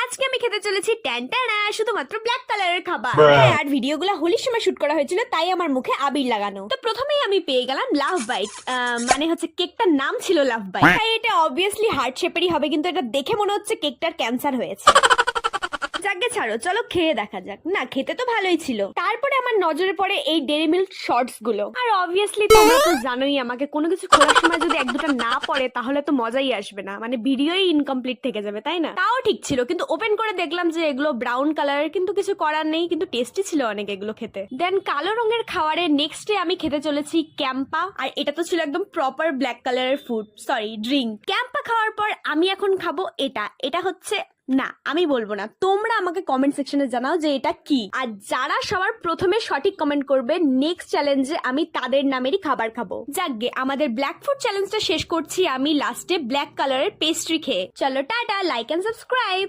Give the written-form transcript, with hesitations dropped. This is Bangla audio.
আজকে আমি খেতে চলেছি ট্যান্টানা শুধুমাত্র ব্ল্যাক কালারের খাবার। হ্যাঁ, আর ভিডিওগুলো হোলির সময় শুট করা হয়েছিল, তাই আমার মুখে আবির লাগানো। তো প্রথমেই আমি পেয়ে গেলাম লাভ বাইট, মানে হচ্ছে কেকটার নাম ছিল লাভ বাইট। তাই এটা অবভিয়াসলি হার্ট শেপেরই হবে, কিন্তু এটা দেখে মনে হচ্ছে কেকটার ক্যান্সার হয়েছে। যাকে ছাড়ো, চলো খেয়ে দেখা যাক। না, খেতে তো ভালোই ছিল। তারপরে আমার নজরে পড়ে এই ডেইরি মিল্ক শর্টস গুলো। আর অবভিয়াসলি তোমরা তো জানোই, আমাকে কোনো কিছু খোলার সময় যদি এক দুটা না পড়ে তাহলে তো মজাই আসবে না, মানে ভিডিওই ইনকমপ্লিট থেকে যাবে, তাই না? তাও ঠিক ছিল, কিন্তু ওপেন করে দেখলাম যে এগুলো ব্রাউন কালারের, কিন্তু কিছু করার নেই, কিন্তু টেস্টি ছিল অনেক এগুলো খেতে। দেন কালো রঙের খাবারে নেক্সট ডে আমি খেতে চলেছি ক্যাম্পা, আর এটা তো ছিল একদম প্রপার ব্ল্যাক কালারের ফুড, সরি ড্রিঙ্ক। ক্যাম্পা খাওয়ার পর আমি এখন খাবো এটা হচ্ছে, না আমি বলবো না, তোমরা আমাকে কমেন্ট সেকশনে জানাও যে এটা কি। আর যারা সবার প্রথমে সঠিক কমেন্ট করবে নেক্সট চ্যালেঞ্জে আমি তাদের নামেরই খাবার খাবো। যাকগে, আমাদের ব্ল্যাক ফুড চ্যালেঞ্জটা শেষ করছি আমি লাস্টে ব্ল্যাক কালারের পেস্ট্রি খেয়ে। চলো টাটা, লাইক এন্ড সাবস্ক্রাইব।